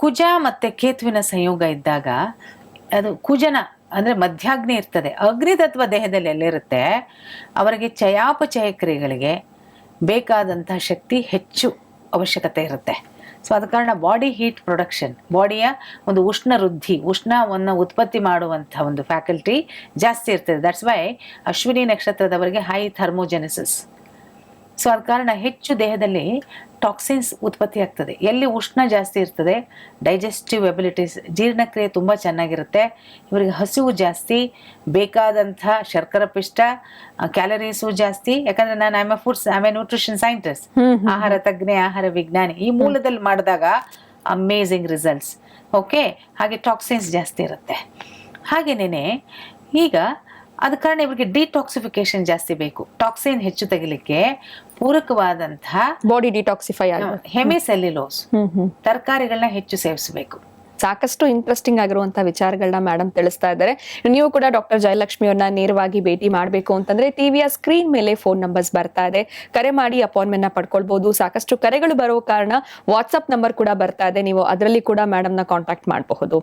ಕುಜ ಮತ್ತು ಕೇತುವಿನ ಸಂಯೋಗ ಇದ್ದಾಗ ಅದು ಕುಜನ ಅಂದರೆ ಮಧ್ಯಾಗ್ನಿ ಇರ್ತದೆ, ಅಗ್ನಿತತ್ವ ದೇಹದಲ್ಲಿ ಎಲ್ಲಿರುತ್ತೆ ಅವರಿಗೆ ಚಯಾಪಚಯ ಕ್ರಿಯೆಗಳಿಗೆ ಬೇಕಾದಂಥ ಶಕ್ತಿ ಹೆಚ್ಚು ಅವಶ್ಯಕತೆ ಇರುತ್ತೆ. ಸೊ ಆದ ಕಾರಣ ಬಾಡಿ ಹೀಟ್ ಪ್ರೊಡಕ್ಷನ್, ಬಾಡಿಯ ಒಂದು ಉಷ್ಣ ವೃದ್ಧಿ, ಉಷ್ಣವನ್ನು ಉತ್ಪತ್ತಿ ಮಾಡುವಂಥ ಒಂದು ಫ್ಯಾಕಲ್ಟಿ ಜಾಸ್ತಿ ಇರ್ತದೆ. ದಟ್ಸ್ ವೈ ಅಶ್ವಿನಿ ನಕ್ಷತ್ರದವರಿಗೆ ಹೈ ಥರ್ಮೋಜೆನೆಸಿಸ್. ಸೊ ಆದ ಕಾರಣ ಹೆಚ್ಚು ದೇಹದಲ್ಲಿ ಟಾಕ್ಸಿನ್ಸ್ ಉತ್ಪತ್ತಿ ಆಗ್ತದೆ. ಎಲ್ಲಿ ಉಷ್ಣ ಜಾಸ್ತಿ ಇರ್ತದೆ, ಡೈಜೆಸ್ಟಿವ್ ಎಬಿಲಿಟೀಸ್, ಜೀರ್ಣಕ್ರಿಯೆ ತುಂಬ ಚೆನ್ನಾಗಿರುತ್ತೆ. ಇವರಿಗೆ ಹಸಿವು ಜಾಸ್ತಿ, ಬೇಕಾದಂಥ ಶರ್ಕರ ಪಿಷ್ಟ, ಕ್ಯಾಲರೀಸು ಜಾಸ್ತಿ. ಯಾಕಂದರೆ ನಾನು ಐ ಎ ನ್ಯೂಟ್ರಿಷನ್ ಸೈಂಟಿಸ್ಟ್, ಆಹಾರ ತಜ್ಞೆ, ಆಹಾರ ವಿಜ್ಞಾನಿ. ಈ ಮೂಲದಲ್ಲಿ ಮಾಡಿದಾಗ ಅಮೇಝಿಂಗ್ ರಿಸಲ್ಟ್ಸ್. ಓಕೆ, ಹಾಗೆ ಟಾಕ್ಸಿನ್ಸ್ ಜಾಸ್ತಿ ಇರುತ್ತೆ. ಹಾಗೇನೇ ಈಗ ಆದ ಕಾರಣ ಇವರಿಗೆ ಡಿಟಾಕ್ಸಿಫಿಕೇಶನ್ ಜಾಸ್ತಿ ಬೇಕು. ಟಾಕ್ಸಿನ್ ಹೆಚ್ಚು ತೆಗಿಲಿಕ್ಕೆ ಪೂರಕವಾದಂತಹ ಬಾಡಿ ಡಿಟಾಕ್ಸಿಫೈ ಹೆಮಿಸೆಲ್ಯುಲೋಸ್ ತರಕಾರಿಗಳನ್ನ ಹೆಚ್ಚು ಸೇವಿಸಬೇಕು. ಸಾಕಷ್ಟು ಇಂಟ್ರೆಸ್ಟಿಂಗ್ ಆಗಿರುವಂತಹ ವಿಚಾರಗಳನ್ನ ಮೇಡಮ್ ತಿಳಿಸ್ತಾ ಇದ್ದಾರೆ. ನೀವು ಕೂಡ ಡಾಕ್ಟರ್ ಜಯಲಕ್ಷ್ಮಿ ಅವ್ರನ್ನ ನೇರವಾಗಿ ಭೇಟಿ ಮಾಡಬೇಕು ಅಂತಂದ್ರೆ ಟಿವಿಯ ಸ್ಕ್ರೀನ್ ಮೇಲೆ ಫೋನ್ ನಂಬರ್ಸ್ ಬರ್ತಾ ಇದೆ, ಕರೆ ಮಾಡಿ ಅಪಾಯಿಂಟ್ಮೆಂಟ್ ನ ಪಡ್ಕೊಳ್ಬಹುದು. ಸಾಕಷ್ಟು ಕರೆಗಳು ಬರೋ ಕಾರಣ ವಾಟ್ಸ್ಆಪ್ ನಂಬರ್ ಕೂಡ ಬರ್ತಾ ಇದೆ, ನೀವು ಅದರಲ್ಲಿ ಕೂಡ ಮೇಡಮ್ ನ ಕಾಂಟ್ಯಾಕ್ಟ್ ಮಾಡಬಹುದು.